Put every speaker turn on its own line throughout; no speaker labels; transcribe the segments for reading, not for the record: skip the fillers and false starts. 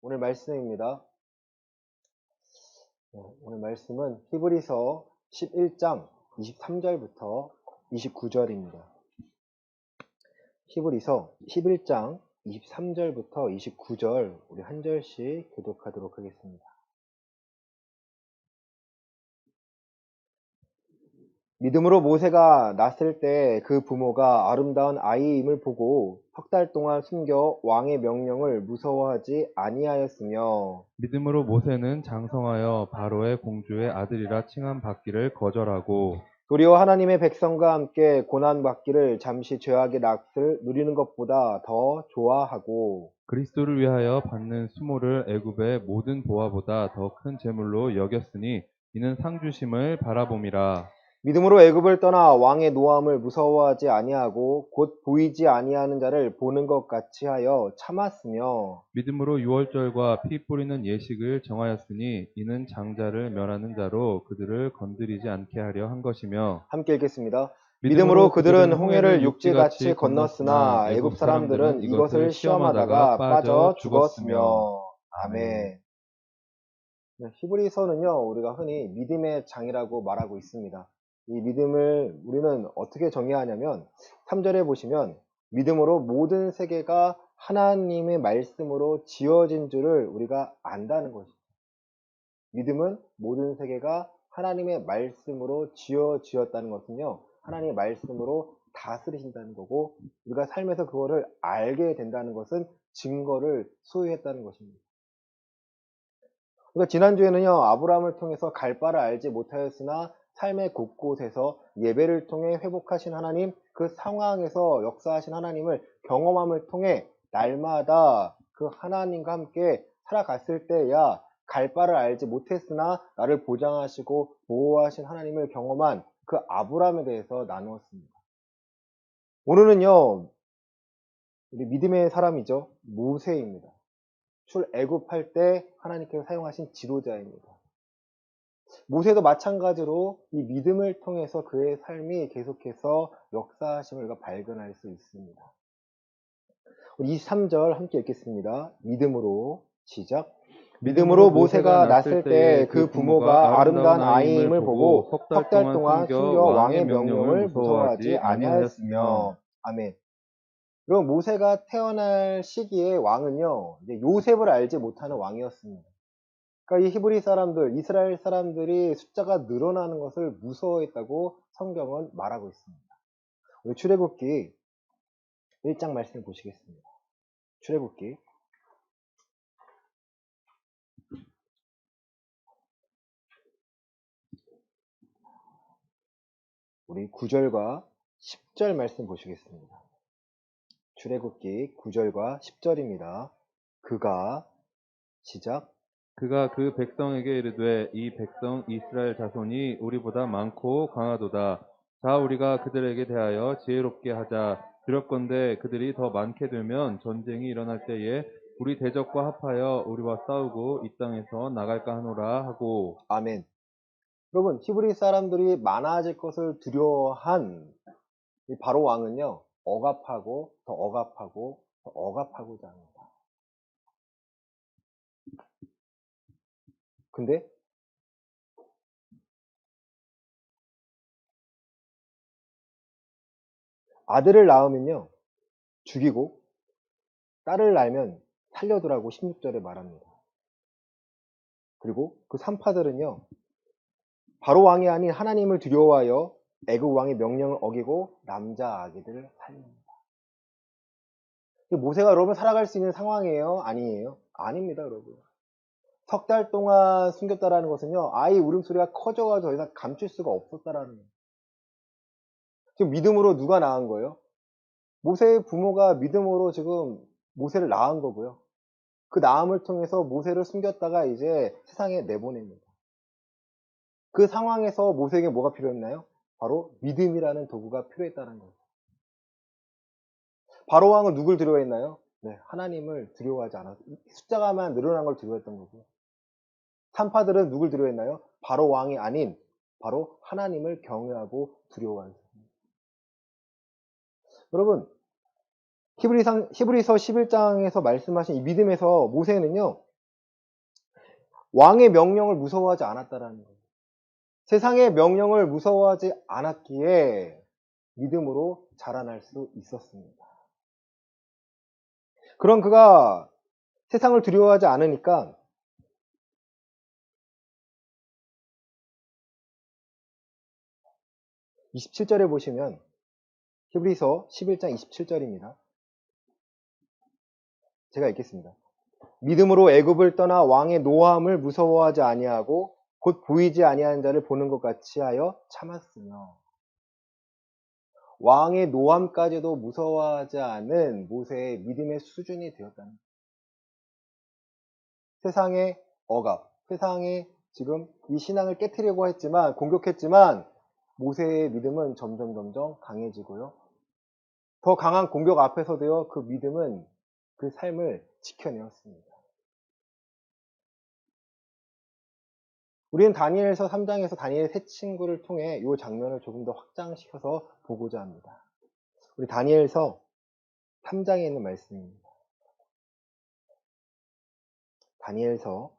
오늘 말씀입니다. 오늘 말씀은 히브리서 11장 23절부터 29절입니다. 히브리서 11장 23절부터 29절 우리 한 절씩 교독하도록 하겠습니다. 믿음으로 모세가 났을 때 그 부모가 아름다운 아이임을 보고 석 달 동안 숨겨 왕의 명령을 무서워하지 아니하였으며
믿음으로 모세는 장성하여 바로의 공주의 아들이라 칭함받기를 거절하고
도리어 하나님의 백성과 함께 고난받기를 잠시 죄악의 낙을 누리는 것보다 더 좋아하고
그리스도를 위하여 받는 수모를 애굽의 모든 보화보다 더 큰 재물로 여겼으니 이는 상주심을 바라봄이라.
믿음으로 애굽을 떠나 왕의 노함을 무서워하지 아니하고 곧 보이지 아니하는 자를 보는 것 같이 하여 참았으며
믿음으로 유월절과 피 뿌리는 예식을 정하였으니 이는 장자를 멸하는 자로 그들을 건드리지 않게 하려 한 것이며
함께 읽겠습니다. 믿음으로
믿음으로
그들은
그들은
홍해를
홍해를
육지같이
육지같이
건넜으나
건넜으나
애굽
애굽
사람들은
사람들은
이것을
이것을 시험하다가
시험하다가 빠져
빠져 죽었으며.
죽었으며
아멘.
아멘. 히브리서는요, 우리가 흔히 믿음의 장이라고 말하고 있습니다. 이 믿음을 우리는 어떻게 정의하냐면 3절에 보시면 믿음으로 모든 세계가 하나님의 말씀으로 지어진 줄을 우리가 안다는 것이죠. 믿음은 모든 세계가 하나님의 말씀으로 지어졌다는 것은요, 하나님의 말씀으로 다스리신다는 거고, 우리가 삶에서 그거를 알게 된다는 것은 증거를 소유했다는 것입니다. 그러니까 지난주에는요, 아브라함을 통해서 갈 바를 알지 못하였으나 삶의 곳곳에서 예배를 통해 회복하신 하나님, 그 상황에서 역사하신 하나님을 경험함을 통해 날마다 그 하나님과 함께 살아갔을 때야 갈 바를 알지 못했으나 나를 보장하시고 보호하신 하나님을 경험한 그 아브라함에 대해서 나누었습니다. 오늘은요, 우리 믿음의 사람이죠. 모세입니다. 출애굽할 때 하나님께서 사용하신 지도자입니다. 모세도 마찬가지로 이 믿음을 통해서 그의 삶이 계속해서 역사하심을 우리가 발견할 수 있습니다. 우리 23절 함께 읽겠습니다. 믿음으로 시작. 믿음으로 모세가 났을 때에 그 부모가 아름다운 아이임을 보고 석 달 동안 숨겨 왕의 명령을 무서워하지 아니하였으며. 아멘. 그럼 모세가 태어날 시기에 왕은요, 이제 요셉을 알지 못하는 왕이었습니다. 그러니까 이 히브리 사람들, 이스라엘 사람들이 숫자가 늘어나는 것을 무서워했다고 성경은 말하고 있습니다. 우리 출애굽기 1장 말씀을 보시겠습니다. 출애굽기 우리 9절과 10절 말씀 보시겠습니다. 출애굽기 9절과 10절입니다. 그가 시작.
그가 그 백성에게 이르되 이 백성 이스라엘 자손이 우리보다 많고 강하도다. 자 우리가 그들에게 대하여 지혜롭게 하자. 두렵건대 그들이 더 많게 되면 전쟁이 일어날 때에 우리 대적과 합하여 우리와 싸우고 이 땅에서 나갈까 하노라 하고.
아멘. 여러분, 히브리 사람들이 많아질 것을 두려워한 이 바로 왕은요, 억압하고 더 억압하고 더 억압하고자 합니다. 근데 아들을 낳으면요, 죽이고 딸을 낳으면 살려두라고 16절에 말합니다. 그리고 그 산파들은요, 바로 왕이 아닌 하나님을 두려워하여 애굽 왕의 명령을 어기고 남자 아기들을 살립니다. 모세가 여러분 살아갈 수 있는 상황이에요? 아니에요? 아닙니다, 여러분. 석 달 동안 숨겼다라는 것은요, 아이 울음소리가 커져가지고 더 이상 감출 수가 없었다라는 거예요. 지금 믿음으로 누가 낳은 거예요? 모세의 부모가 믿음으로 지금 모세를 낳은 거고요. 그 낳음을 통해서 모세를 숨겼다가 이제 세상에 내보냅니다. 그 상황에서 모세에게 뭐가 필요했나요? 바로 믿음이라는 도구가 필요했다는 거예요. 바로 왕은 누굴 두려워했나요? 네, 하나님을 두려워하지 않았어요. 숫자가만 늘어난 걸 두려워했던 거고. 산파들은 누굴 두려워했나요? 바로 왕이 아닌 바로 하나님을 경외하고 두려워했습니다. 여러분, 히브리서 11장에서 말씀하신 이 믿음에서 모세는요, 왕의 명령을 무서워하지 않았다라는 거예요. 세상의 명령을 무서워하지 않았기에 믿음으로 자라날 수 있었습니다. 그런 그가 세상을 두려워하지 않으니까 27절에 보시면 히브리서 11장 27절입니다. 제가 읽겠습니다. 믿음으로 애굽을 떠나 왕의 노함을 무서워하지 아니하고 곧 보이지 아니하는 자를 보는 것 같이 하여 참았으며, 왕의 노함까지도 무서워하지 않은 모세의 믿음의 수준이 되었다는 거예요. 세상의 억압, 세상의 지금 이 신앙을 깨트리려고 했지만, 공격했지만 모세의 믿음은 점점 강해지고요. 더 강한 공격 앞에서도요, 그 믿음은 그 삶을 지켜내었습니다. 우리는 다니엘서 3장에서 다니엘의 세 친구를 통해 이 장면을 조금 더 확장시켜서 보고자 합니다. 우리 다니엘서 3장에 있는 말씀입니다. 다니엘서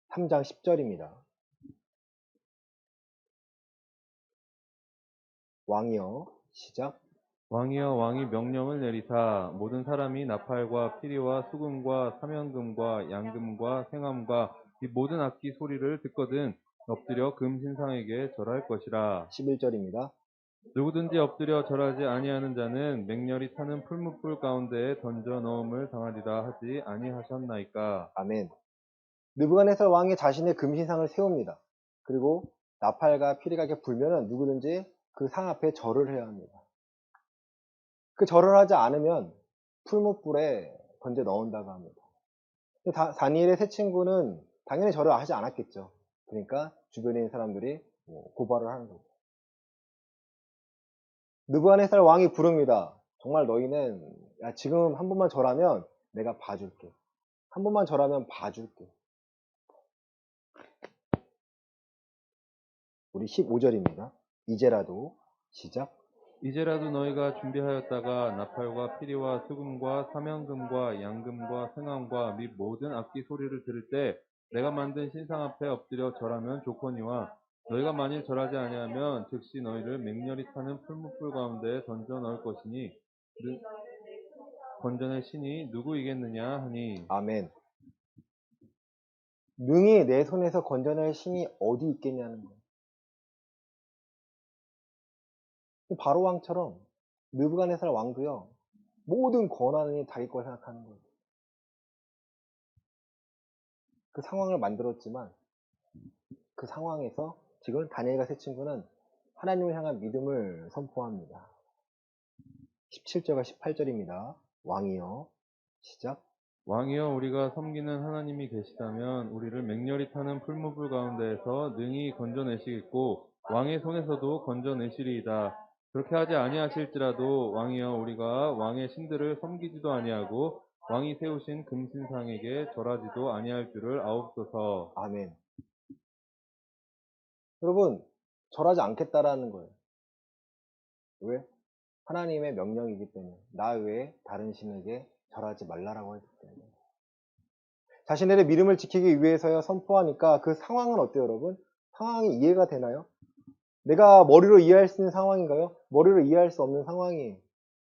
3장 10절입니다. 왕이여, 시작.
왕이여 왕이 명령을 내리사 모든 사람이 나팔과 피리와 수금과 사면금과 양금과 생암과 이 모든 악기 소리를 듣거든 엎드려 금신상에게 절할 것이라.
11절입니다.
누구든지 엎드려 절하지 아니하는 자는 맹렬히 타는 풀무불 가운데에 던져 넣음을 당하리라 하지 아니하셨나이까.
아멘. 느부갓네살 왕이 자신의 금신상을 세웁니다. 그리고 나팔과 피리가 이렇게 불면은 누구든지 그 상 앞에 절을 해야 합니다. 그 절을 하지 않으면 풀무불에 던져 넣은다고 합니다. 다니엘의 세 친구는 당연히 절을 하지 않았겠죠. 그러니까 주변에 있는 사람들이 고발을 하는 거죠. 느부갓네살 왕이 부릅니다. 정말 너희는 야, 지금 한 번만 절하면 내가 봐줄게. 한 번만 절하면 봐줄게. 우리 15절입니다. 이제라도 시작.
이제라도 너희가 준비하였다가 나팔과 피리와 수금과 사면금과 양금과 생암과 및 모든 악기 소리를 들을 때 내가 만든 신상 앞에 엎드려 절하면 좋거니와 너희가 만일 절하지 아니하면 즉시 너희를 맹렬히 타는 풀무불 가운데에 던져 넣을 것이니 건전의 신이 누구이겠느냐 하니.
아멘. 능히 내 손에서 건져낼 신이 어디 있겠냐는 거예요. 바로 왕처럼 느부갓네살 왕도요, 모든 권한이 자기 걸 생각하는 거예요. 그 상황을 만들었지만 그 상황에서 지금 다니엘과 세 친구는 하나님을 향한 믿음을 선포합니다. 17절과 18절입니다. 왕이여, 시작.
왕이여 우리가 섬기는 하나님이 계시다면 우리를 맹렬히 타는 풀무불 가운데에서 능히 건져내시겠고 왕의 손에서도 건져내시리이다. 그렇게 하지 아니하실지라도 왕이여 우리가 왕의 신들을 섬기지도 아니하고 왕이 세우신 금신상에게 절하지도 아니할 줄을 아옵소서.
아멘. 여러분, 절하지 않겠다라는 거예요. 왜? 하나님의 명령이기 때문에. 나 외에 다른 신에게 절하지 말라라고 했기 때문에. 자신들의 믿음을 지키기 위해서요, 선포하니까 그 상황은 어때요, 여러분? 상황이 이해가 되나요? 내가 머리로 이해할 수 있는 상황인가요? 머리로 이해할 수 없는 상황이에요.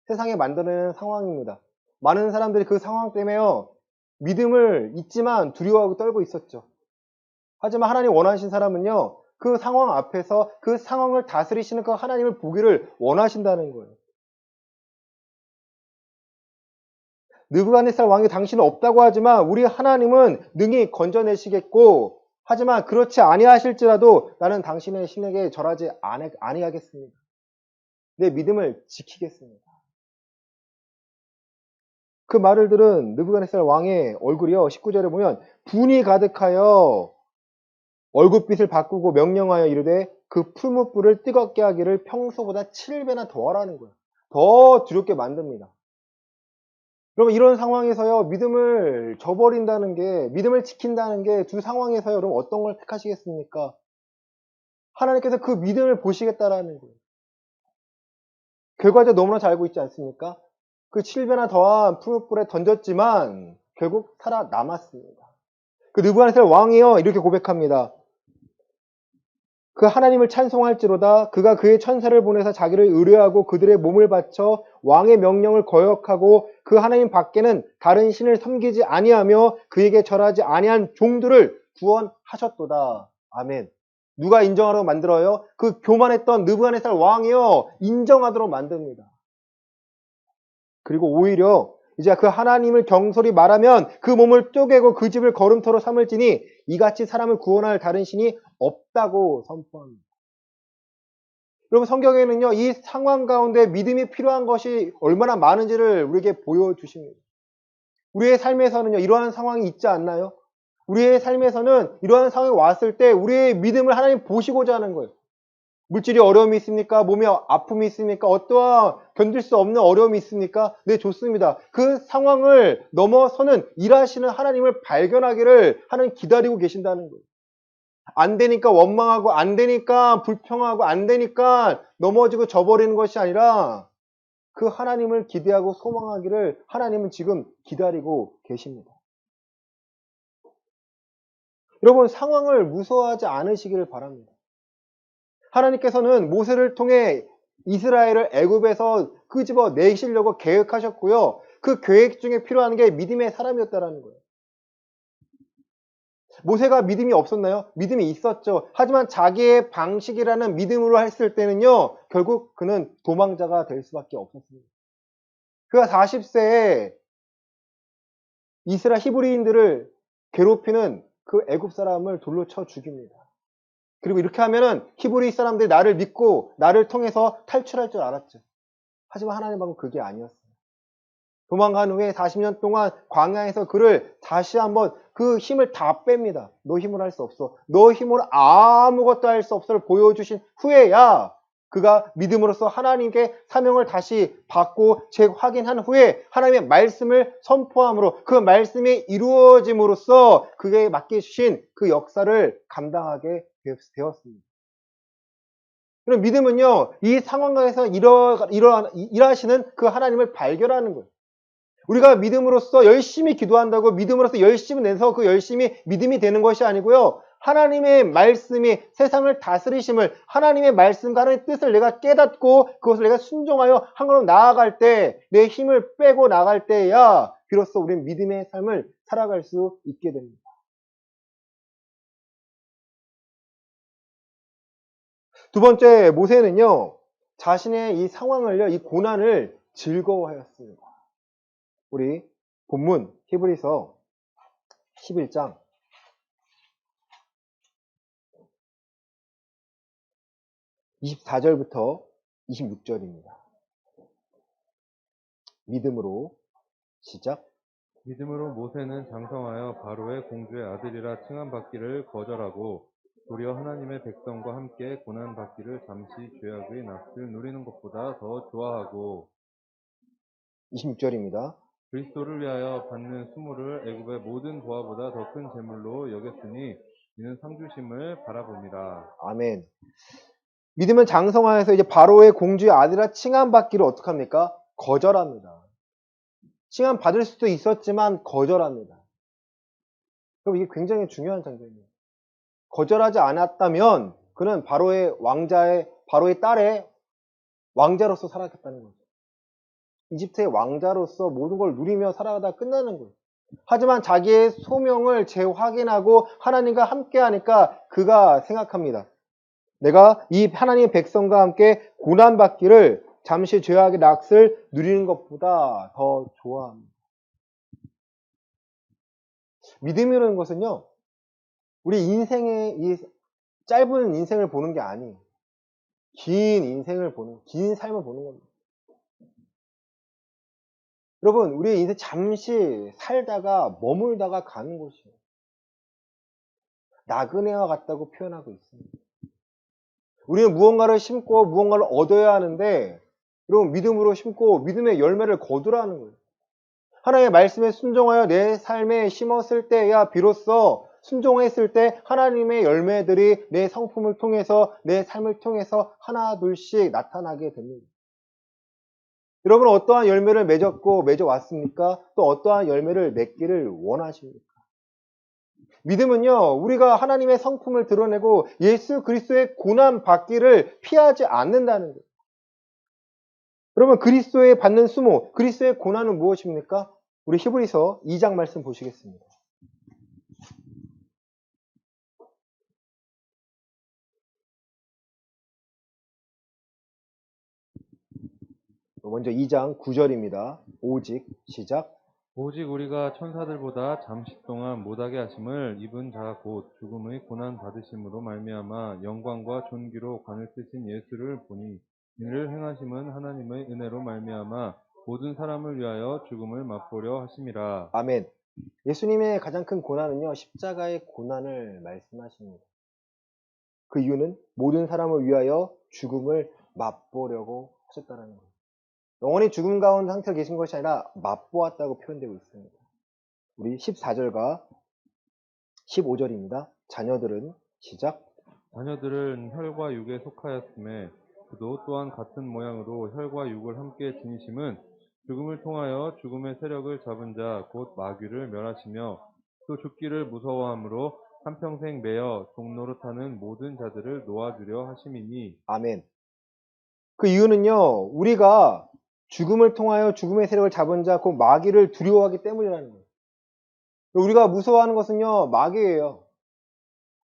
세상에 만드는 상황입니다. 많은 사람들이 그 상황 때문에요, 믿음을 잊지만 두려워하고 떨고 있었죠. 하지만 하나님 원하신 사람은요, 그 상황 앞에서 그 상황을 다스리시는 그 하나님을 보기를 원하신다는 거예요. 느부갓네살 왕이 당신은 없다고 하지만 우리 하나님은 능히 건져내시겠고, 하지만 그렇지 아니하실지라도 나는 당신의 신에게 절하지 아니하겠습니다. 내 믿음을 지키겠습니다. 그 말을 들은 느부갓네살 왕의 얼굴이요, 19절에 보면 분이 가득하여 얼굴빛을 바꾸고 명령하여 이르되 그 풀무불을 뜨겁게 하기를 평소보다 7배나 더 하라는 거예요. 더 두렵게 만듭니다. 여러분 이런 상황에서요 믿음을 저버린다는 게 믿음을 지킨다는 게 두 상황에서요 여러분 어떤 걸 택하시겠습니까? 하나님께서 그 믿음을 보시겠다라는 거예요. 결과적 너무나 잘 알고 있지 않습니까? 그 7배나 더한 푸릇불에 던졌지만 결국 살아남았습니다. 그 느부갓네살 왕이요 이렇게 고백합니다. 그 하나님을 찬송할지로다 그가 그의 천사를 보내서 자기를 의뢰하고 그들의 몸을 바쳐 왕의 명령을 거역하고 그 하나님 밖에는 다른 신을 섬기지 아니하며 그에게 절하지 아니한 종들을 구원하셨도다. 아멘. 누가 인정하라고 만들어요? 그 교만했던 느부갓네살 왕이요 인정하도록 만듭니다. 그리고 오히려 이제 그 하나님을 경솔히 말하면 그 몸을 쪼개고 그 집을 거름터로 삼을지니 이같이 사람을 구원할 다른 신이 없다고 선포합니다. 여러분 성경에는요 이 상황 가운데 믿음이 필요한 것이 얼마나 많은지를 우리에게 보여주십니다. 우리의 삶에서는요 이러한 상황이 있지 않나요? 우리의 삶에서는 이러한 상황이 왔을 때 우리의 믿음을 하나님 보시고자 하는 거예요. 물질이 어려움이 있습니까? 몸에 아픔이 있습니까? 어떠한 견딜 수 없는 어려움이 있습니까? 네, 좋습니다. 그 상황을 넘어서는 일하시는 하나님을 발견하기를 하나님 기다리고 계신다는 거예요. 안 되니까 원망하고 안 되니까 불평하고 안 되니까 넘어지고 져버리는 것이 아니라 그 하나님을 기대하고 소망하기를 하나님은 지금 기다리고 계십니다. 여러분 상황을 무서워하지 않으시기를 바랍니다. 하나님께서는 모세를 통해 이스라엘을 애굽에서 끄집어 내시려고 계획하셨고요. 그 계획 중에 필요한 게 믿음의 사람이었다라는 거예요. 모세가 믿음이 없었나요? 믿음이 있었죠. 하지만 자기의 방식이라는 믿음으로 했을 때는요. 결국 그는 도망자가 될 수밖에 없었습니다. 그가 40세에 이스라엘 히브리인들을 괴롭히는 그 애굽 사람을 돌로 쳐 죽입니다. 그리고 이렇게 하면은 히브리 사람들이 나를 믿고 나를 통해서 탈출할 줄 알았죠. 하지만 하나님은 그게 아니었어요. 도망간 후에 40년 동안 광야에서 그를 다시 한번 그 힘을 다 뺍니다. 너 힘으로 할 수 없어. 너 힘으로 아무것도 할 수 없어를 보여주신 후에야 그가 믿음으로써 하나님께 사명을 다시 받고 재확인한 후에 하나님의 말씀을 선포함으로 그 말씀이 이루어짐으로써 그에게 맡겨주신 그 역사를 감당하게 되었습니다. 그럼 믿음은요, 이 상황에서 일하시는 그 하나님을 발견하는 거예요. 우리가 믿음으로써 열심히 기도한다고 믿음으로써 열심히 내서 그 열심히 믿음이 되는 것이 아니고요. 하나님의 말씀이 세상을 다스리심을 하나님의 말씀과 하나님의 뜻을 내가 깨닫고 그것을 내가 순종하여 한 걸음 나아갈 때 내 힘을 빼고 나갈 때야 비로소 우리는 믿음의 삶을 살아갈 수 있게 됩니다. 두 번째 모세는요. 자신의 이 상황을요. 이 고난을 즐거워하였습니다. 우리 본문 히브리서 11장 24절부터 26절입니다. 믿음으로 시작.
믿음으로 모세는 장성하여 바로의 공주의 아들이라 칭함받기를 거절하고 도리어 하나님의 백성과 함께 고난받기를 잠시 죄악의 낯을 누리는 것보다 더 좋아하고
26절입니다.
그리스도를 위하여 받는 수모를 애굽의 모든 보화보다 더 큰 재물로 여겼으니 이는 상주심을 바라봅니다.
아멘. 믿음은 장성하여서 이제 바로의 공주의 아들이라 칭함받기를 어떻게 합니까? 거절합니다. 칭함 받을 수도 있었지만 거절합니다. 그럼 이게 굉장히 중요한 장면이에요. 거절하지 않았다면 그는 바로의 딸의 왕자로서 살아갔다는 거죠. 이집트의 왕자로서 모든 걸 누리며 살아가다 끝나는 거예요. 하지만 자기의 소명을 재확인하고 하나님과 함께 하니까 그가 생각합니다. 내가 이 하나님의 백성과 함께 고난받기를 잠시 죄악의 낙을 누리는 것보다 더 좋아합니다. 믿음이라는 것은요, 우리 인생의 이 짧은 인생을 보는 게 아니에요. 긴 삶을 보는 겁니다. 여러분, 우리의 인생 잠시 살다가 머물다가 가는 곳이에요. 나그네와 같다고 표현하고 있습니다. 우리는 무언가를 심고 무언가를 얻어야 하는데, 여러분 믿음으로 심고 믿음의 열매를 거두라는 거예요. 하나님의 말씀에 순종하여 내 삶에 심었을 때야 비로소 순종했을 때 하나님의 열매들이 내 성품을 통해서 내 삶을 통해서 하나 둘씩 나타나게 됩니다. 여러분은 어떠한 열매를 맺어왔습니까? 또 어떠한 열매를 맺기를 원하십니까? 믿음은요, 우리가 하나님의 성품을 드러내고 예수 그리스도의 고난 받기를 피하지 않는다는 거예요. 그러면 그리스도의 받는 수모, 그리스도의 고난은 무엇입니까? 우리 히브리서 2장 말씀 보시겠습니다. 먼저 2장 9절입니다. 오직 시작.
오직 우리가 천사들보다 잠시 동안 못하게 하심을 입은 자 곧 죽음의 고난 받으심으로 말미암아 영광과 존귀로 관을 쓰신 예수를 보니 이를 행하심은 하나님의 은혜로 말미암아 모든 사람을 위하여 죽음을 맛보려 하심이라.
아멘. 예수님의 가장 큰 고난은요, 십자가의 고난을 말씀하십니다. 그 이유는 모든 사람을 위하여 죽음을 맛보려고 하셨다는 거예요. 영원히 죽음 가운데 상태에 계신 것이 아니라 맛보았다고 표현되고 있습니다. 우리 14절과 15절입니다. 자녀들은 시작.
자녀들은 혈과 육에 속하였음에 그도 또한 같은 모양으로 혈과 육을 함께 지니심은 죽음을 통하여 죽음의 세력을 잡은 자 곧 마귀를 멸하시며 또 죽기를 무서워함으로 한평생 매여 종노릇하는 모든 자들을 놓아주려 하심이니.
아멘. 그 이유는요, 우리가 죽음을 통하여 죽음의 세력을 잡은 자, 곧 마귀를 두려워하기 때문이라는 거예요. 우리가 무서워하는 것은요, 마귀예요.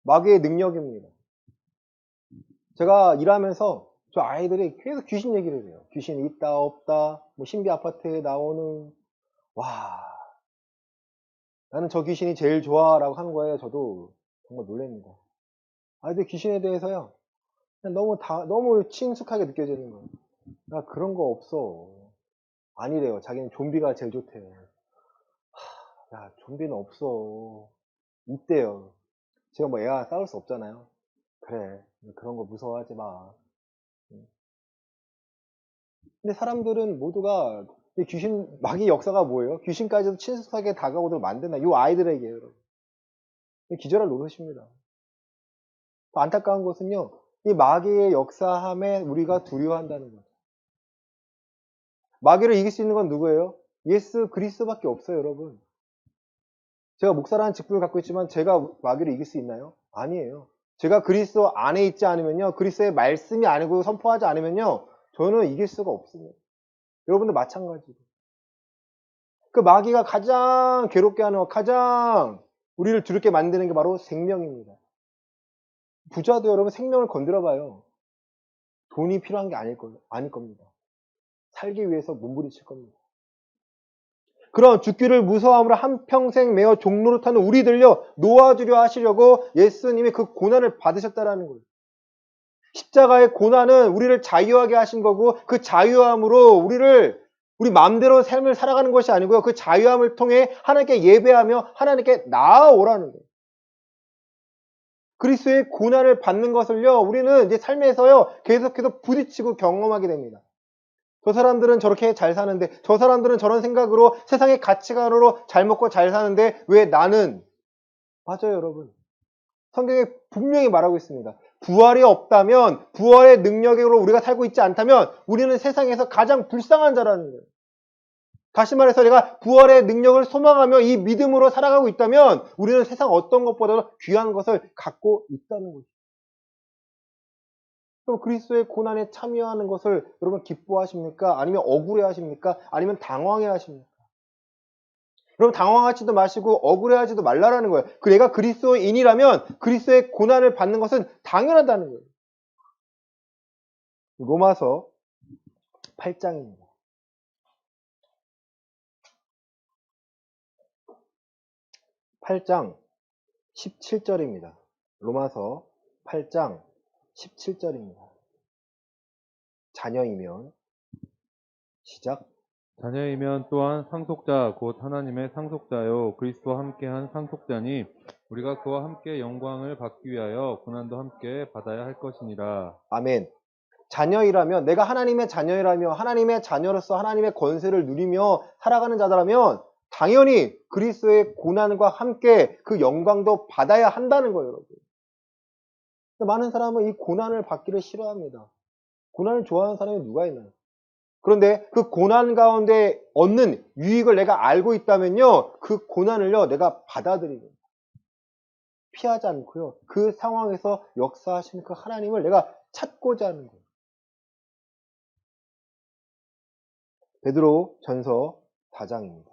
마귀의 능력입니다. 제가 일하면서 저 아이들이 계속 귀신 얘기를 해요. 귀신이 있다, 없다, 뭐 신비 아파트에 나오는, 와, 나는 저 귀신이 제일 좋아라고 하는 거예요. 저도 정말 놀랍니다. 아이들 귀신에 대해서요, 그냥 너무 친숙하게 느껴지는 거예요. 나 그런 거 없어. 아니래요. 자기는 좀비가 제일 좋대요. 야, 좀비는 없어. 있대요. 제가 뭐 애와 싸울 수 없잖아요. 그래, 그런 거 무서워하지 마. 근데 사람들은 모두가 이 귀신, 마귀 역사가 뭐예요? 귀신까지도 친숙하게 다가오도록 만든다. 이 아이들에게, 여러분. 기절할 노릇입니다. 안타까운 것은요, 이 마귀의 역사함에 우리가 두려워한다는 거죠. 마귀를 이길 수 있는 건 누구예요? 예수 그리스도밖에 없어요, 여러분. 제가 목사라는 직분을 갖고 있지만 제가 마귀를 이길 수 있나요? 아니에요. 제가 그리스도 안에 있지 않으면요, 그리스도의 말씀이 아니고 선포하지 않으면요, 저는 이길 수가 없습니다. 여러분도 마찬가지로. 그 마귀가 가장 괴롭게 하는 것, 가장 우리를 두렵게 만드는 게 바로 생명입니다. 부자도 여러분 생명을 건드려봐요. 돈이 필요한 게 아닐 겁니다. 살기 위해서 몸부림칠 겁니다. 그런 죽기를 무서워함으로 한평생 매어 종노릇하는 우리들요, 놓아주려 하시려고 예수님이 그 고난을 받으셨다라는 거예요. 십자가의 고난은 우리를 자유하게 하신 거고, 그 자유함으로 우리 마음대로 삶을 살아가는 것이 아니고요, 그 자유함을 통해 하나님께 예배하며 하나님께 나아오라는 거예요. 그리스도의 고난을 받는 것을요, 우리는 이제 삶에서요, 계속해서 부딪히고 경험하게 됩니다. 저 사람들은 저렇게 잘 사는데, 저 사람들은 저런 생각으로 세상의 가치관으로 잘 먹고 잘 사는데 왜 나는? 맞아요, 여러분. 성경에 분명히 말하고 있습니다. 부활이 없다면, 부활의 능력으로 우리가 살고 있지 않다면 우리는 세상에서 가장 불쌍한 자라는 거예요. 다시 말해서 내가 부활의 능력을 소망하며 이 믿음으로 살아가고 있다면 우리는 세상 어떤 것보다도 귀한 것을 갖고 있다는 거죠. 그럼 그리스도의 고난에 참여하는 것을 여러분 기뻐하십니까? 아니면 억울해하십니까? 아니면 당황해하십니까? 여러분 당황하지도 마시고 억울해하지도 말라라는 거예요. 내가 그리스도인이라면 그리스도의 고난을 받는 것은 당연하다는 거예요. 로마서 8장입니다. 8장 17절입니다. 로마서 8장 17절입니다. 자녀이면 시작.
자녀이면 또한 상속자 곧 하나님의 상속자요 그리스도와 함께한 상속자니 우리가 그와 함께 영광을 받기 위하여 고난도 함께 받아야 할 것이니라.
아멘. 자녀이라면, 내가 하나님의 자녀이라며 하나님의 자녀로서 하나님의 권세를 누리며 살아가는 자라면 당연히 그리스도의 고난과 함께 그 영광도 받아야 한다는 거예요, 여러분. 많은 사람은 이 고난을 받기를 싫어합니다. 고난을 좋아하는 사람이 누가 있나요? 그런데 그 고난 가운데 얻는 유익을 내가 알고 있다면요, 그 고난을요, 내가 받아들이는, 피하지 않고요, 그 상황에서 역사하시는 그 하나님을 내가 찾고자 하는 거예요. 베드로 전서 4장입니다.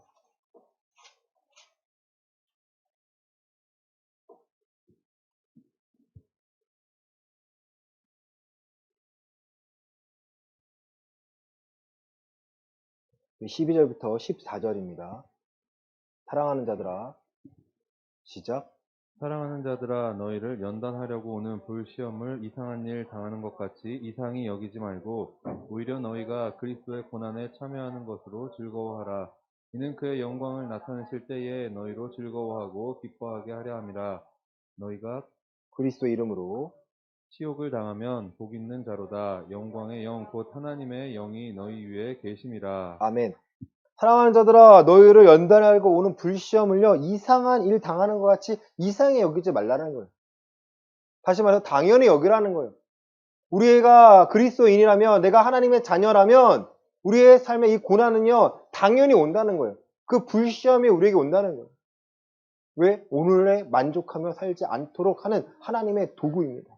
네, 12절부터 14절입니다. 사랑하는 자들아, 시작.
사랑하는 자들아 너희를 연단하려고 오는 불시험을 이상한 일 당하는 것 같이 이상히 여기지 말고 오히려 너희가 그리스도의 고난에 참여하는 것으로 즐거워하라. 이는 그의 영광을 나타내실 때에 너희로 즐거워하고 기뻐하게 하려 함이라. 너희가
그리스도 이름으로.
치욕을 당하면 복 있는 자로다. 영광의 영 곧 하나님의 영이 너희 위에 계심이라.
아멘. 사랑하는 자들아, 너희를 연단하고 오는 불시험을요, 이상한 일 당하는 것 같이 이상히 여기지 말라는 거예요. 다시 말해서 당연히 여기라는 거예요. 우리가 그리스도인이라면, 내가 하나님의 자녀라면, 우리의 삶의 이 고난은요, 당연히 온다는 거예요. 그 불시험이 우리에게 온다는 거예요. 왜? 오늘에 만족하며 살지 않도록 하는 하나님의 도구입니다.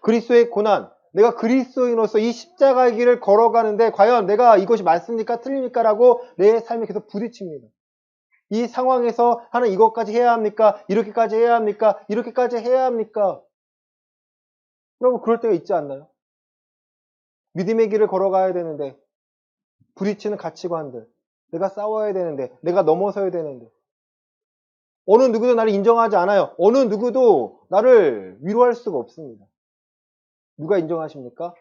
그리스도의 고난, 내가 그리스도인으로서 이 십자가의 길을 걸어가는데 과연 내가 이것이 맞습니까? 틀립니까? 라고 내 삶에 계속 부딪힙니다. 이 상황에서 하는 이것까지 해야 합니까? 이렇게까지 해야 합니까? 이렇게까지 해야 합니까? 여러분, 그럴 때가 있지 않나요? 믿음의 길을 걸어가야 되는데, 부딪히는 가치관들, 내가 싸워야 되는데, 내가 넘어서야 되는데, 어느 누구도 나를 인정하지 않아요. 어느 누구도 나를 위로할 수가 없습니다. 누가 인정하십니까?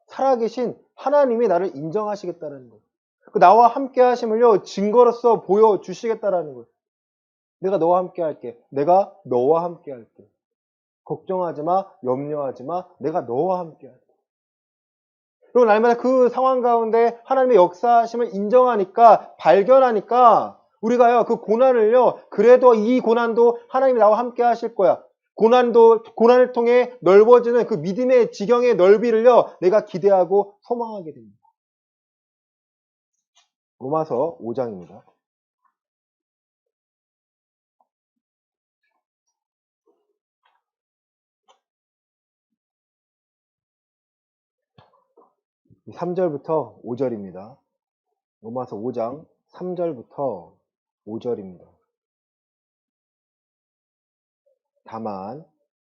살아계신 하나님이 나를 인정하시겠다는 거예요. 나와 함께 하심을요, 증거로서 보여주시겠다라는 거예요. 내가 너와 함께 할게. 내가 너와 함께 할게. 걱정하지 마, 염려하지 마. 내가 너와 함께 할게. 그리고 날마다 그 상황 가운데 하나님의 역사하심을 인정하니까, 발견하니까, 우리가요, 그 고난을요, 그래도 이 고난도 하나님이 나와 함께 하실 거야. 고난을 통해 넓어지는 그 믿음의 지경의 넓이를요, 내가 기대하고 소망하게 됩니다. 로마서 5장입니다. 3절부터 5절입니다. 로마서 5장 3절부터 5절입니다. 다만,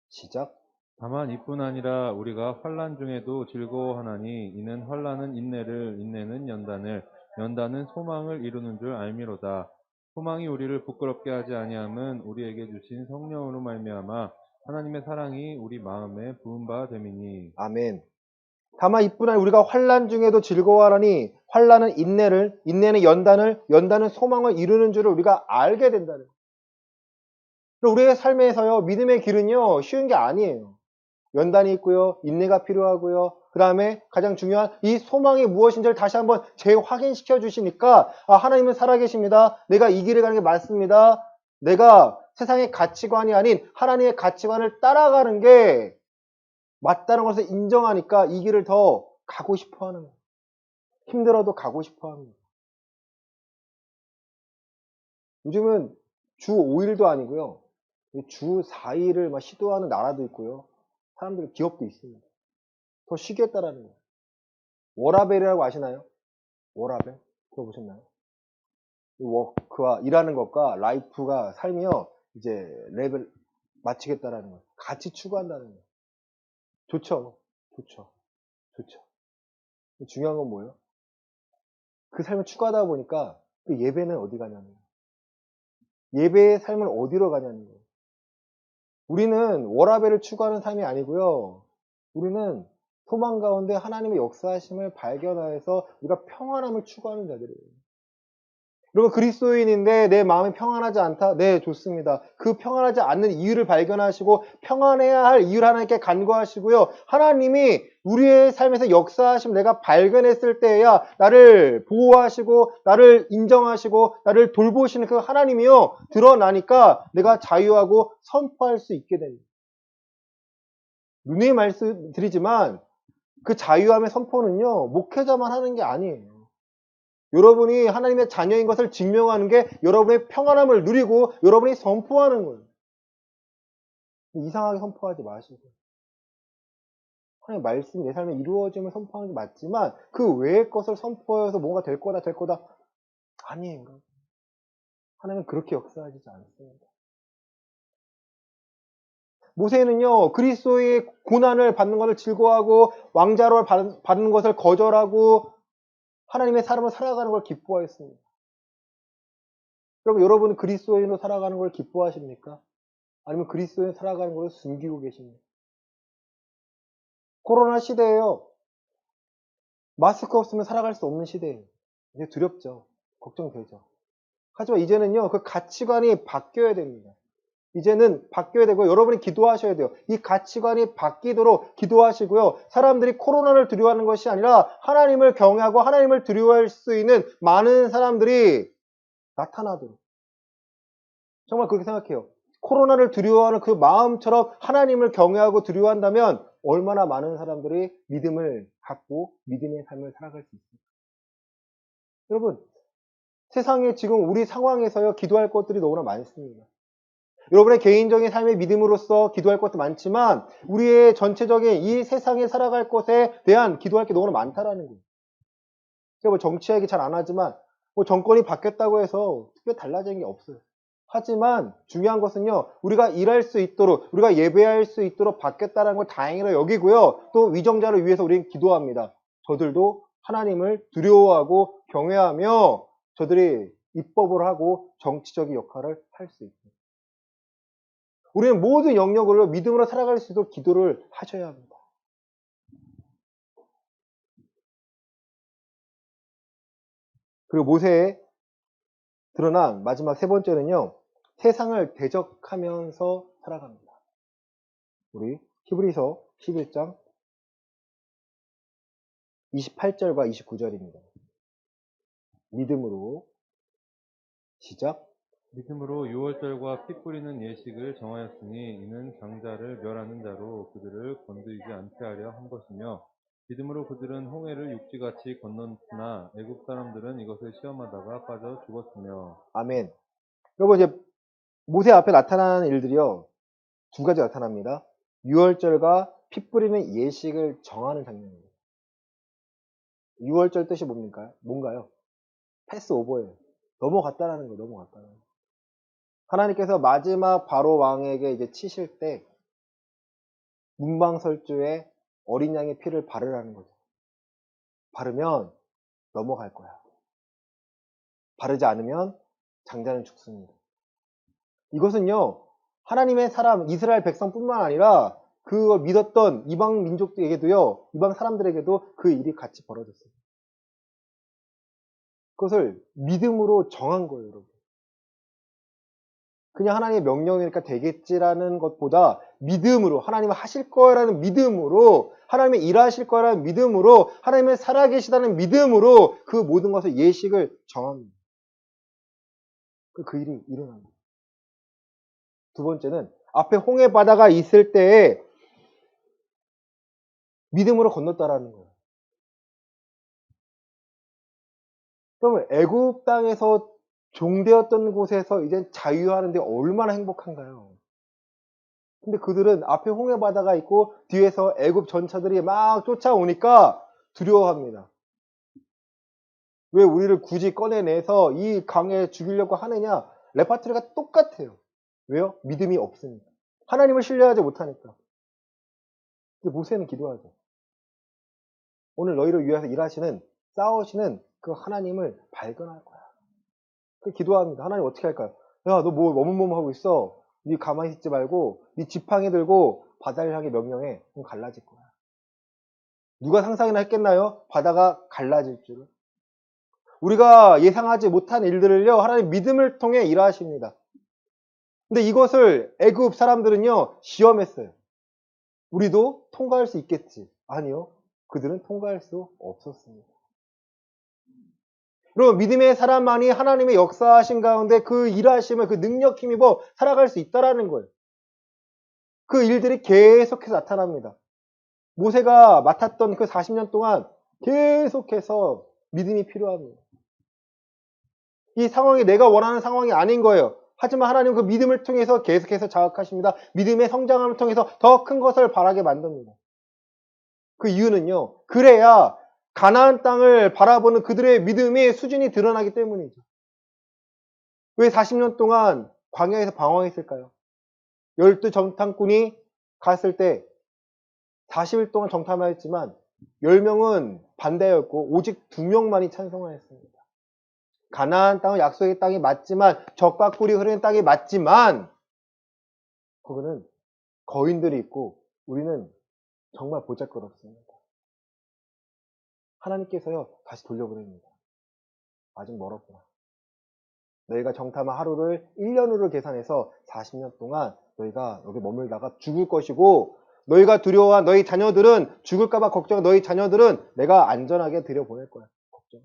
시작.
다만 이뿐 아니라 우리가 환난 중에도 즐거워하나니 이는 환난은 인내를 인내는 연단을 연단은 소망을 이루는 줄 알미로다. 소망이 우리를 부끄럽게 하지 아니함은 우리에게 주신 성령으로 말미암아 하나님의 사랑이 우리 마음에 부은 바 됨이니.
아멘. 다만 이뿐 아니라 우리가 환난 중에도 즐거워하라니 환난은 인내를, 인내는 연단을, 연단은 소망을 이루는 줄을 우리가 알게 된다는 거예요. 우리의 삶에서요, 믿음의 길은요, 쉬운 게 아니에요. 연단이 있고요, 인내가 필요하고요. 그 다음에 가장 중요한 이 소망이 무엇인지를 다시 한번 재확인시켜 주시니까, 아, 하나님은 살아계십니다. 내가 이 길을 가는 게 맞습니다. 내가 세상의 가치관이 아닌 하나님의 가치관을 따라가는 게 맞다는 것을 인정하니까 이 길을 더 가고 싶어 하는 거예요. 힘들어도 가고 싶어 합니다. 요즘은 주 5일도 아니고요. 주 4일을 막 시도하는 나라도 있고요. 사람들 기업도 있습니다. 더 쉬겠다라는 거예요. 워라벨이라고 아시나요? 워라벨? 들어보셨나요? 워크와 일하는 것과 라이프가 삶이요. 이제 랩을 마치겠다라는 거예요. 같이 추구한다는 거예요. 좋죠. 좋죠. 좋죠. 중요한 건 뭐예요? 그 삶을 추구하다 보니까 그 예배는 어디 가냐는 거예요. 예배의 삶을 어디로 가냐는 거예요. 우리는 워라벨을 추구하는 삶이 아니고요. 우리는 소망 가운데 하나님의 역사하심을 발견하여서 우리가 평안함을 추구하는 자들이에요. 여러분 그리스도인인데 내 마음이 평안하지 않다? 네, 좋습니다. 그 평안하지 않는 이유를 발견하시고 평안해야 할 이유를 하나님께 간구하시고요. 하나님이 우리의 삶에서 역사하심 내가 발견했을 때야 나를 보호하시고 나를 인정하시고 나를 돌보시는 그 하나님이요 드러나니까 내가 자유하고 선포할 수 있게 됩니다. 누누이 말씀드리지만 그 자유함의 선포는요 목회자만 하는 게 아니에요. 여러분이 하나님의 자녀인 것을 증명하는 게 여러분의 평안함을 누리고 여러분이 선포하는 거예요. 이상하게 선포하지 마시고. 하나님의 말씀이 내 삶에 이루어짐을 선포하는 게 맞지만 그 외의 것을 선포해서 뭔가 될 거다 될 거다. 아니에요. 하나님은 그렇게 역사하시지 않습니다. 모세는요 그리스도의 고난을 받는 것을 즐거워하고 왕자로 받는 것을 거절하고 하나님의 사람을 살아가는 걸 기뻐했습니다. 그럼 여러분은 그리스도인으로 살아가는 걸 기뻐하십니까? 아니면 그리스도인 살아가는 걸 숨기고 계십니까? 코로나 시대에요. 마스크 없으면 살아갈 수 없는 시대예요. 이제 두렵죠. 걱정되죠. 하지만 이제는요, 그 가치관이 바뀌어야 됩니다. 이제는 바뀌어야 되고 여러분이 기도하셔야 돼요. 이 가치관이 바뀌도록 기도하시고요. 사람들이 코로나를 두려워하는 것이 아니라 하나님을 경외하고 하나님을 두려워할 수 있는 많은 사람들이 나타나도록. 정말 그렇게 생각해요. 코로나를 두려워하는 그 마음처럼 하나님을 경외하고 두려워한다면 얼마나 많은 사람들이 믿음을 갖고 믿음의 삶을 살아갈 수 있습니까? 여러분, 세상에 지금 우리 상황에서요, 기도할 것들이 너무나 많습니다. 여러분의 개인적인 삶의 믿음으로서 기도할 것도 많지만 우리의 전체적인 이 세상에 살아갈 것에 대한 기도할 게 너무나 많다라는 거예요. 제가 뭐 정치 얘기 잘 안 하지만 뭐 정권이 바뀌었다고 해서 특별히 달라진 게 없어요. 하지만 중요한 것은요, 우리가 일할 수 있도록, 우리가 예배할 수 있도록 바뀌었다는 걸 다행으로 여기고요. 또 위정자를 위해서 우리는 기도합니다. 저들도 하나님을 두려워하고 경외하며 저들이 입법을 하고 정치적인 역할을 할 수 있습니다. 우리는 모든 영역으로 믿음으로 살아갈 수 있도록 기도를 하셔야 합니다. 그리고 모세에 드러난 마지막 세 번째는요, 세상을 대적하면서 살아갑니다. 우리 히브리서 11장 28절과 29절입니다. 믿음으로 시작.
믿음으로 유월절과 피 뿌리는 예식을 정하였으니 이는 장자를 멸하는 자로 그들을 건드리지 않게 하려 한 것이며 믿음으로 그들은 홍해를 육지같이 건넜으나 애굽 사람들은 이것을 시험하다가 빠져 죽었으며.
아멘. 여러분 이제 모세 앞에 나타나는 일들이요. 두 가지 나타납니다. 유월절과 피 뿌리는 예식을 정하는 장면입니다. 유월절 뜻이 뭡니까? 뭔가요? 패스오버예요. 넘어갔다라는 거예요. 넘어갔다라는 거. 하나님께서 마지막 바로 왕에게 이제 치실 때 문방설주에 어린 양의 피를 바르라는 거죠. 바르면 넘어갈 거야. 바르지 않으면 장자는 죽습니다. 이것은요, 하나님의 사람, 이스라엘 백성뿐만 아니라 그걸 믿었던 이방 민족에게도요, 이방 사람들에게도 그 일이 같이 벌어졌어요. 그것을 믿음으로 정한 거예요, 여러분. 그냥 하나님의 명령이니까 되겠지라는 것보다 믿음으로, 하나님은 하실 거라는 믿음으로, 하나님의 일하실 거라는 믿음으로, 하나님의 살아계시다는 믿음으로 그 모든 것을 예식을 정합니다. 그 일이 일어납니다. 두 번째는 앞에 홍해 바다가 있을 때에 믿음으로 건넜다라는 거예요. 그러면 애굽 땅에서 종되었던 곳에서 이제 자유하는데 얼마나 행복한가요? 근데 그들은 앞에 홍해 바다가 있고 뒤에서 애굽 전차들이 막 쫓아오니까 두려워합니다. 왜 우리를 굳이 꺼내내서 이 강에 죽이려고 하느냐? 레파토리가 똑같아요. 왜요? 믿음이 없으니까. 하나님을 신뢰하지 못하니까. 근데 모세는 기도하죠. 오늘 너희를 위해서 일하시는, 싸우시는 그 하나님을 발견할 거야. 그 기도합니다. 하나님 어떻게 할까요? 야, 너 뭐 머뭇머뭇하고 있어. 네 가만히 있지 말고 네 지팡이 들고 바다를 향해 명령해. 그럼 갈라질 거야. 누가 상상이나 했겠나요? 바다가 갈라질 줄을. 우리가 예상하지 못한 일들을요, 하나님 믿음을 통해 일하십니다. 근데 이것을 애굽 사람들은요, 시험했어요. 우리도 통과할 수 있겠지. 아니요. 그들은 통과할 수 없었습니다. 여러분, 믿음의 사람만이 하나님의 역사하신 가운데 그 일하심을, 그 능력 힘입어 살아갈 수 있다라는 거예요. 그 일들이 계속해서 나타납니다. 모세가 맡았던 그 40년 동안 계속해서 믿음이 필요합니다. 이 상황이 내가 원하는 상황이 아닌 거예요. 하지만 하나님은 그 믿음을 통해서 계속해서 자극하십니다. 믿음의 성장함을 통해서 더 큰 것을 바라게 만듭니다. 그 이유는요, 그래야 가나안 땅을 바라보는 그들의 믿음의 수준이 드러나기 때문이죠. 왜 40년 동안 광야에서 방황했을까요? 12 정탐꾼이 갔을 때 40일 동안 정탐하였지만 10명은 반대였고 오직 2명만이 찬성하였습니다. 가나안 땅은 약속의 땅이 맞지만 젖과 꿀이 흐르는 땅이 맞지만 거기는 거인들이 있고 우리는 정말 보잘것없습니다. 하나님께서요 다시 돌려보냅니다. 아직 멀었구나. 너희가 정탐한 하루를 1년으로 계산해서 40년 동안 너희가 여기 머물다가 죽을 것이고 너희가 두려워한 너희 자녀들은 죽을까봐 걱정한 너희 자녀들은 내가 안전하게 들여보낼 거야. 걱정.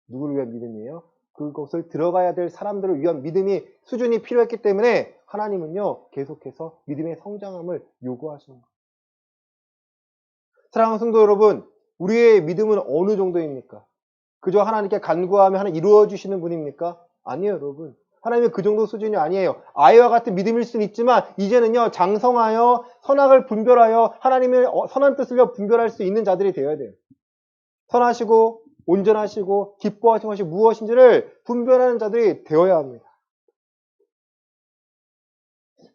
누구를 위한 믿음이에요? 그것을 들어가야 될 사람들을 위한 믿음이 수준이 필요했기 때문에 하나님은요 계속해서 믿음의 성장함을 요구하십니다. 사랑하는 성도 여러분, 우리의 믿음은 어느 정도입니까? 그저 하나님께 간구하면 하나 이루어 주시는 분입니까? 아니에요, 여러분. 하나님은 그 정도 수준이 아니에요. 아이와 같은 믿음일 수는 있지만 이제는요 장성하여 선악을 분별하여 하나님의 선한 뜻을 분별할 수 있는 자들이 되어야 돼요. 선하시고 온전하시고 기뻐하신 것이 무엇인지를 분별하는 자들이 되어야 합니다.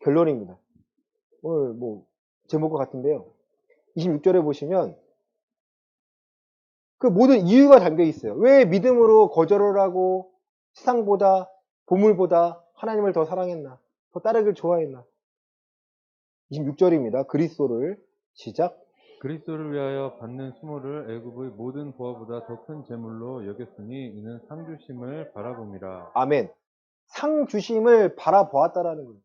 결론입니다. 오늘 제목과 같은데요. 26절에 보시면 그 모든 이유가 담겨 있어요. 왜 믿음으로 거절을 하고 세상보다 보물보다 하나님을 더 사랑했나? 더 따르길 좋아했나? 26절입니다. 그리스도를 시작.
그리스도를 위하여 받는 수모를 애굽의 모든 부하보다 더 큰 재물로 여겼으니 이는 상 주심을 바라봄이라.
아멘. 상 주심을 바라보았다라는 거예요.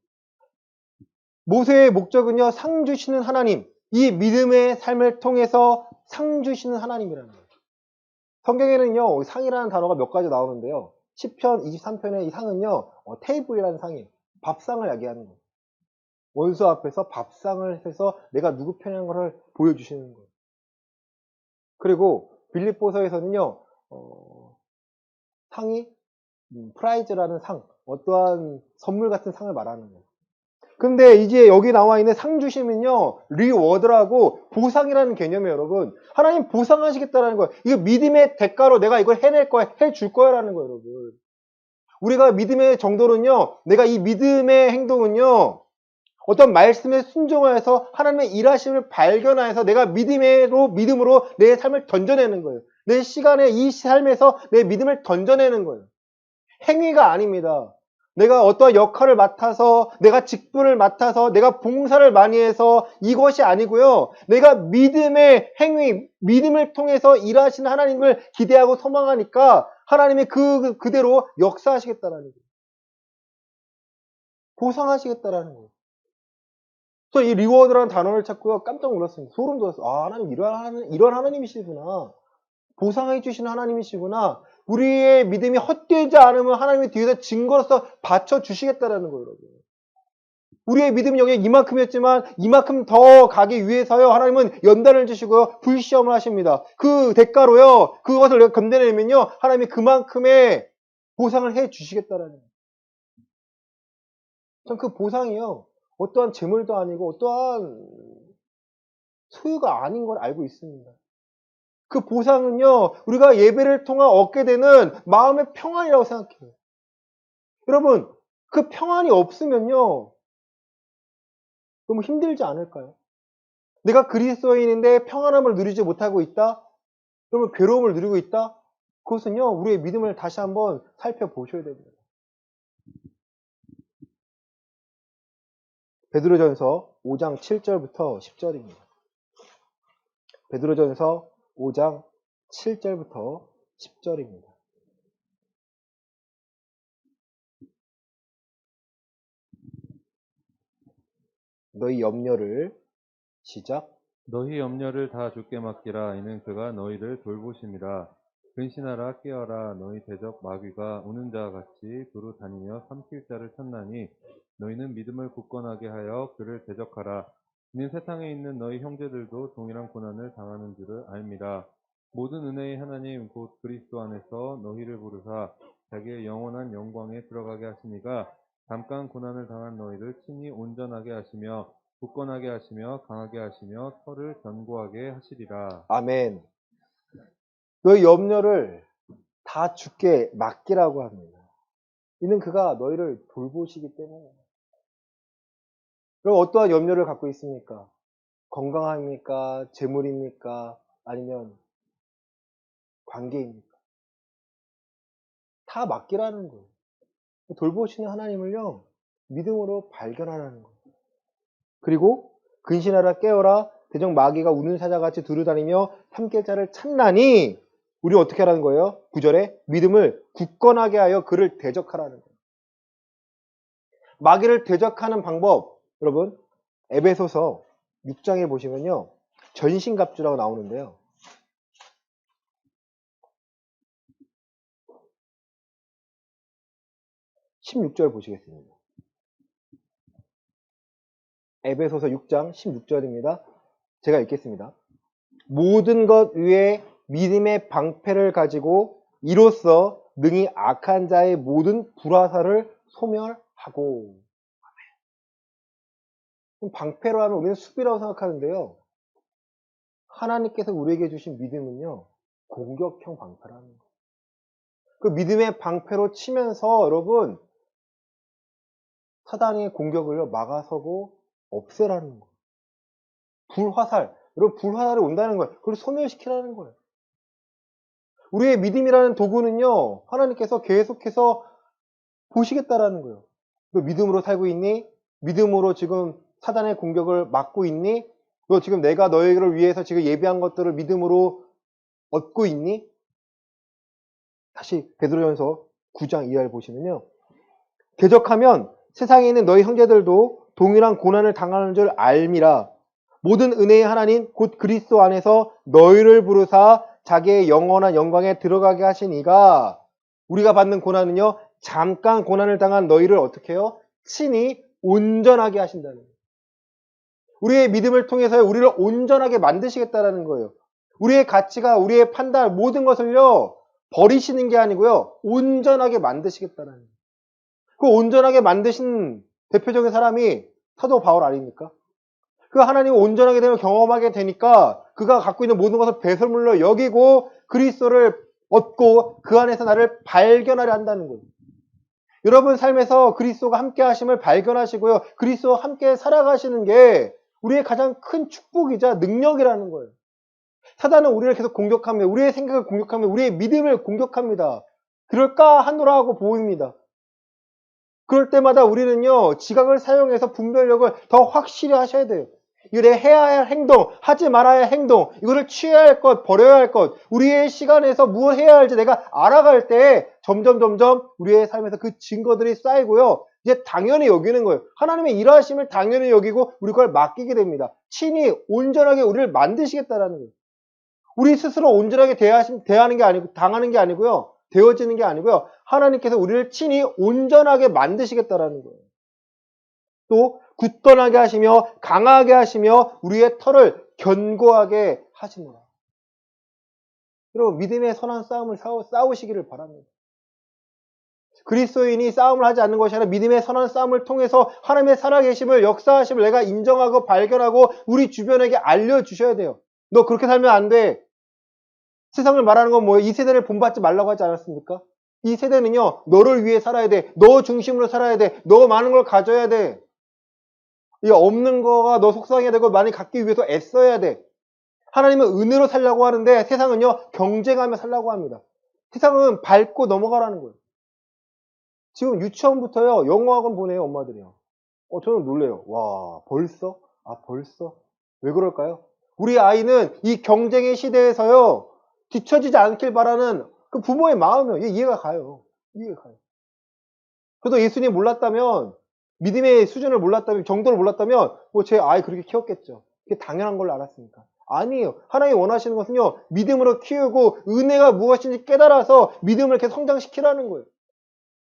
모세의 목적은요, 상 주시는 하나님, 이 믿음의 삶을 통해서 상 주시는 하나님이라는 거예요. 성경에는요, 상이라는 단어가 몇 가지 나오는데요. 시편 23편의 이 상은요, 테이블이라는 상이에요. 밥상을 이야기하는 거예요. 원수 앞에서 밥상을 해서 내가 누구 편인 것을 보여주시는 거예요. 그리고 빌립보서에서는요, 상이 프라이즈라는 상, 어떠한 선물 같은 상을 말하는 거예요. 근데 이제 여기 나와 있는 상 주심은요, 리워드라고 보상이라는 개념이에요, 여러분. 하나님 보상하시겠다라는 거예요. 이거 믿음의 대가로 내가 이걸 해낼 거야, 해줄 거야 라는 거예요, 여러분. 우리가 믿음의 정도는요, 내가 이 믿음의 행동은요, 어떤 말씀에 순종하여서 하나님의 일하심을 발견하여서 내가 믿음으로 내 삶을 던져내는 거예요. 내 시간에 이 삶에서 내 믿음을 던져내는 거예요. 행위가 아닙니다. 내가 어떠한 역할을 맡아서, 내가 직분을 맡아서, 내가 봉사를 많이 해서 이것이 아니고요. 내가 믿음의 행위, 믿음을 통해서 일하시는 하나님을 기대하고 소망하니까 하나님이 그대로 역사하시겠다라는 거예요. 보상하시겠다라는 거예요. 그래서 이 리워드라는 단어를 찾고요. 깜짝 놀랐습니다. 소름 돋았어요. 아, 하나님 이런 하나님이시구나. 보상해 주시는 하나님이시구나. 우리의 믿음이 헛되지 않으면 하나님의 뒤에서 증거로서 받쳐주시겠다라는 거예요, 여러분. 우리의 믿음이 여기 이만큼이었지만 이만큼 더 가기 위해서요. 하나님은 연단을 주시고요. 불시험을 하십니다. 그 대가로요. 그것을 내가 건드내면요. 하나님이 그만큼의 보상을 해 주시겠다라는 거예요. 참 그 보상이요. 어떠한 재물도 아니고 어떠한 소유가 아닌 걸 알고 있습니다. 그 보상은요, 우리가 예배를 통해 얻게 되는 마음의 평안이라고 생각해요. 여러분, 그 평안이 없으면요, 너무 힘들지 않을까요? 내가 그리스도인인데 평안함을 누리지 못하고 있다? 그러면 괴로움을 누리고 있다? 그것은요, 우리의 믿음을 다시 한번 살펴보셔야 됩니다. 베드로전서 5장 7절부터 10절입니다. 베드로전서 5장 7절부터 10절입니다. 너희 염려를 시작.
너희 염려를 다 주께 맡기라. 이는 그가 너희를 돌보심이라. 근신하라 깨어라. 너희 대적 마귀가 우는 자와 같이 두루 다니며 삼킬 자를 찾나니 너희는 믿음을 굳건하게 하여 그를 대적하라. 이는 세상에 있는 너희 형제들도 동일한 고난을 당하는 줄을 알미라. 모든 은혜의 하나님 곧 그리스도 안에서 너희를 부르사 자기의 영원한 영광에 들어가게 하시니가 잠깐 고난을 당한 너희를 친히 온전하게 하시며 굳건하게 하시며 강하게 하시며 털을 견고하게 하시리라.
아멘. 너희 염려를 다 주께 맡기라고 합니다. 이는 그가 너희를 돌보시기 때문에. 그럼 어떠한 염려를 갖고 있습니까? 건강합니까? 재물입니까? 아니면 관계입니까? 다 맡기라는 거예요. 돌보시는 하나님을요, 믿음으로 발견하라는 거예요. 그리고 근신하라 깨어라 대적 마귀가 우는 사자같이 두루다니며 삼킬 자를 찾나니 우리 어떻게 하라는 거예요? 9절에 믿음을 굳건하게 하여 그를 대적하라는 거예요. 마귀를 대적하는 방법, 여러분 에베소서 6장에 보시면요, 전신갑주라고 나오는데요. (16절) 보시겠습니다. 에베소서 6장 16절입니다. 제가 읽겠습니다. 모든 것 위에 믿음의 방패를 가지고 이로써 능히 악한 자의 모든 불화살을 소멸하고. 방패로 하면 우리는 수비라고 생각하는데요. 하나님께서 우리에게 주신 믿음은요, 공격형 방패라는 거예요. 그 믿음의 방패로 치면서 여러분 사단의 공격을 막아서고 없애라는 거예요. 불화살, 여러분 불화살이 온다는 거예요. 그걸 소멸시키라는 거예요. 우리의 믿음이라는 도구는요, 하나님께서 계속해서 보시겠다라는 거예요. 너 믿음으로 살고 있니? 믿음으로 지금 사단의 공격을 막고 있니? 너 지금 내가 너희를 위해서 지금 예비한 것들을 믿음으로 얻고 있니? 다시 베드로전서 9장 이하를 보시면요, 대적하면 세상에 있는 너희 형제들도 동일한 고난을 당하는 줄 알미라. 모든 은혜의 하나님 곧 그리스도 안에서 너희를 부르사 자기의 영원한 영광에 들어가게 하신 이가, 우리가 받는 고난은요, 잠깐 고난을 당한 너희를 어떻게 해요? 친히 온전하게 하신다는 거예요. 우리의 믿음을 통해서 우리를 온전하게 만드시겠다라는 거예요. 우리의 가치가, 우리의 판단, 모든 것을요, 버리시는 게 아니고요, 온전하게 만드시겠다는 거예요. 그 온전하게 만드신 대표적인 사람이 사도 바울 아닙니까? 그 하나님을 온전하게 되면 경험하게 되니까 그가 갖고 있는 모든 것을 배설물로 여기고 그리스도를 얻고 그 안에서 나를 발견하려 한다는 거예요. 여러분 삶에서 그리스도가 함께 하심을 발견하시고요, 그리스도와 함께 살아가시는 게 우리의 가장 큰 축복이자 능력이라는 거예요. 사단은 우리를 계속 공격합니다. 우리의 생각을 공격합니다. 우리의 믿음을 공격합니다. 그럴까 하노라 하고 보입니다. 그럴 때마다 우리는요, 지각을 사용해서 분별력을 더 확실히 하셔야 돼요. 이거 내가 해야 할 행동, 하지 말아야 할 행동, 이거를 취해야 할 것, 버려야 할 것, 우리의 시간에서 무엇 해야 할지 내가 알아갈 때 점점 우리의 삶에서 그 증거들이 쌓이고요, 이제 당연히 여기는 거예요. 하나님의 일하심을 당연히 여기고 우리 그걸 맡기게 됩니다. 친히 온전하게 우리를 만드시겠다라는 거예요. 우리 스스로 온전하게 대하는 게 아니고, 당하는 게 아니고요, 되어지는 게 아니고요, 하나님께서 우리를 친히 온전하게 만드시겠다라는 거예요. 또 굳건하게 하시며 강하게 하시며 우리의 털을 견고하게 하시노라. 여러분 믿음의 선한 싸움을 싸우시기를 바랍니다. 그리스도인이 싸움을 하지 않는 것이 아니라 믿음의 선한 싸움을 통해서 하나님의 살아계심을, 역사하심을 내가 인정하고 발견하고 우리 주변에게 알려주셔야 돼요. 너 그렇게 살면 안 돼. 세상을 말하는 건 뭐예요? 이 세대를 본받지 말라고 하지 않았습니까? 이 세대는요, 너를 위해 살아야 돼. 너 중심으로 살아야 돼. 너 많은 걸 가져야 돼. 이 없는 거가 너 속상해야 되고 많이 갖기 위해서 애써야 돼. 하나님은 은혜로 살려고 하는데 세상은요, 경쟁하며 살려고 합니다. 세상은 밟고 넘어가라는 거예요. 지금 유치원부터요, 영어학원 보내요, 엄마들이요. 저는 놀래요. 와, 벌써? 벌써? 왜 그럴까요? 우리 아이는 이 경쟁의 시대에서요, 뒤처지지 않길 바라는 그 부모의 마음은 이해가 가요. 이해가 가요. 저도 예수님 몰랐다면, 믿음의 수준을 몰랐다면, 정도를 몰랐다면, 뭐 제 아이 그렇게 키웠겠죠. 그게 당연한 걸로 알았으니까. 아니에요. 하나님이 원하시는 것은요, 믿음으로 키우고, 은혜가 무엇인지 깨달아서 믿음을 이렇게 성장시키라는 거예요.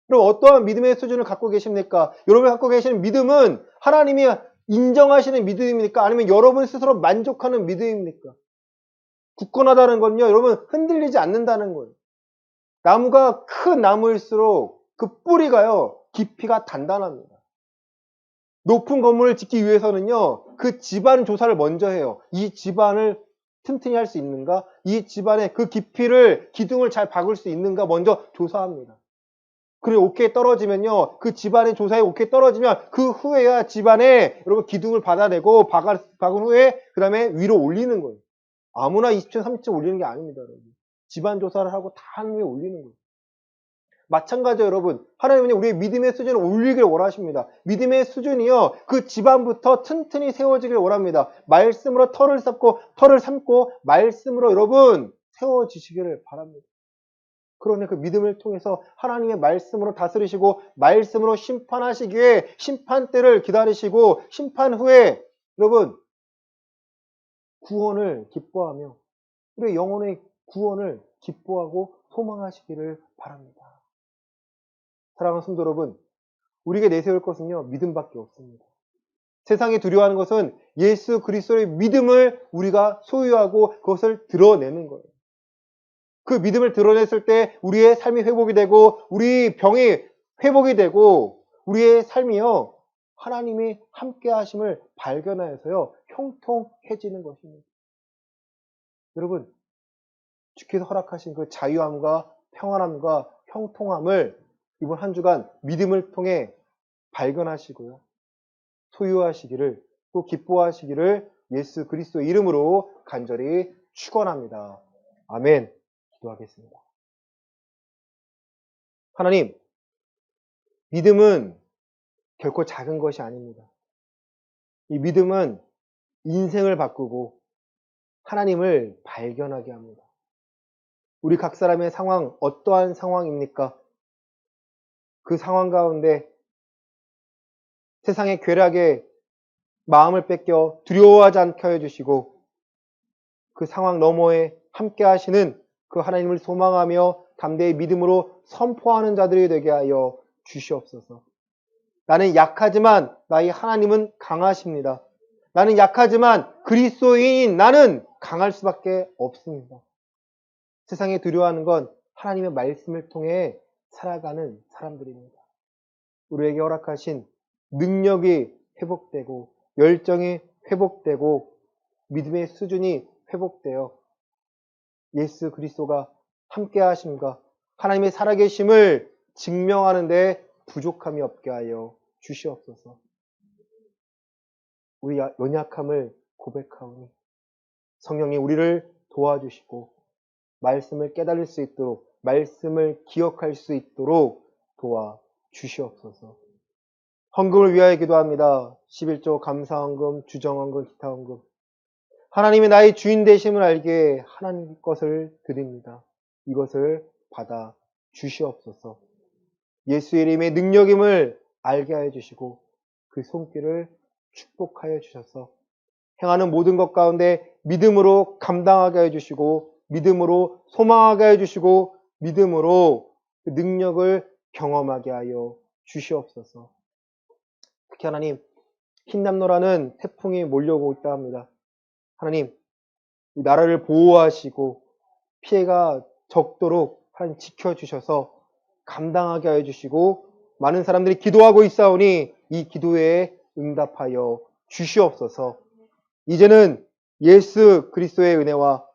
그럼 어떠한 믿음의 수준을 갖고 계십니까? 여러분이 갖고 계시는 믿음은 하나님이 인정하시는 믿음입니까? 아니면 여러분 스스로 만족하는 믿음입니까? 굳건하다는 건요, 여러분 흔들리지 않는다는 거예요. 나무가 큰 나무일수록 그 뿌리가요, 깊이가 단단합니다. 높은 건물을 짓기 위해서는요, 그 집안 조사를 먼저 해요. 이 집안을 튼튼히 할 수 있는가? 이 집안의 그 깊이를, 기둥을 잘 박을 수 있는가? 먼저 조사합니다. 그리고 오케이 떨어지면요, 그 집안의 조사에 오케이 떨어지면 그 후에야 집안에 여러분 기둥을 받아내고 박은 후에 그 다음에 위로 올리는 거예요. 아무나 20층, 30층 올리는 게 아닙니다, 여러분. 집안 조사를 하고 다 한 후에 올리는 거예요. 마찬가지로 여러분, 하나님은 우리의 믿음의 수준을 올리길 원하십니다. 믿음의 수준이요, 그 집안부터 튼튼히 세워지길 원합니다. 말씀으로 털을 삼고 말씀으로 여러분 세워지시기를 바랍니다. 그러니 그 믿음을 통해서 하나님의 말씀으로 다스리시고 말씀으로 심판하시기에 심판대를 기다리시고 심판 후에 여러분 구원을 기뻐하며 우리의 영혼의 구원을 기뻐하고 소망하시기를 바랍니다. 사랑하는 성도 여러분, 우리에게 내세울 것은요, 믿음밖에 없습니다. 세상이 두려워하는 것은 예수 그리스도의 믿음을 우리가 소유하고 그것을 드러내는 거예요. 그 믿음을 드러냈을 때 우리의 삶이 회복이 되고 우리 병이 회복이 되고 우리의 삶이요, 하나님이 함께 하심을 발견하여서요, 형통해지는 것입니다. 여러분, 주께서 허락하신 그 자유함과 평안함과 형통함을 이번 한 주간 믿음을 통해 발견하시고요, 소유하시기를, 또 기뻐하시기를 예수 그리스도 이름으로 간절히 축원합니다. 아멘. 기도하겠습니다. 하나님, 믿음은 결코 작은 것이 아닙니다. 이 믿음은 인생을 바꾸고 하나님을 발견하게 합니다. 우리 각 사람의 상황, 어떠한 상황입니까? 그 상황 가운데 세상의 괴락에 마음을 뺏겨 두려워하지 않게 해주시고 그 상황 너머에 함께 하시는 그 하나님을 소망하며 담대히 믿음으로 선포하는 자들이 되게 하여 주시옵소서. 나는 약하지만 나의 하나님은 강하십니다. 나는 약하지만 그리스도인인 나는 강할 수밖에 없습니다. 세상에 두려워하는 건 하나님의 말씀을 통해 살아가는 사람들입니다. 우리에게 허락하신 능력이 회복되고 열정이 회복되고 믿음의 수준이 회복되어 예수 그리스도가 함께 하심과 하나님의 살아계심을 증명하는 데 부족함이 없게 하여 주시옵소서. 우리 연약함을 고백하오니 성령님 우리를 도와주시고 말씀을 깨달을 수 있도록 말씀을 기억할 수 있도록 도와주시옵소서. 헌금을 위하여 기도합니다. 11조 감사헌금, 주정헌금, 기타헌금. 하나님이 나의 주인 되심을 알게 하나님 것을 드립니다. 이것을 받아 주시옵소서. 예수의 이름의 능력임을 알게 하여 주시고 그 손길을 축복하여 주셔서 행하는 모든 것 가운데 믿음으로 감당하게 하여 주시고 믿음으로 소망하게 하여 주시고 믿음으로 그 능력을 경험하게 하여 주시옵소서. 특히 하나님, 흰남노라는 태풍이 몰려오고 있다 합니다. 하나님, 이 나라를 보호하시고 피해가 적도록 하나님 지켜주셔서 감당하게 하여 주시고 많은 사람들이 기도하고 있사오니 이 기도에 응답하여 주시옵소서. 이제는 예수 그리스도의 은혜와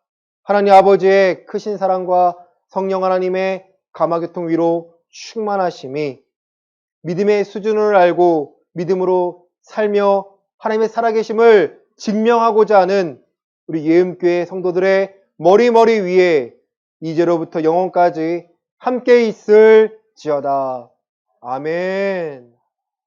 하나님 아버지의 크신 사랑과 성령 하나님의 감화교통 위로 충만하심이 믿음의 수준을 알고 믿음으로 살며 하나님의 살아계심을 증명하고자 하는 우리 예음교회 성도들의 머리 위에 이제로부터 영원까지 함께 있을지어다. 아멘.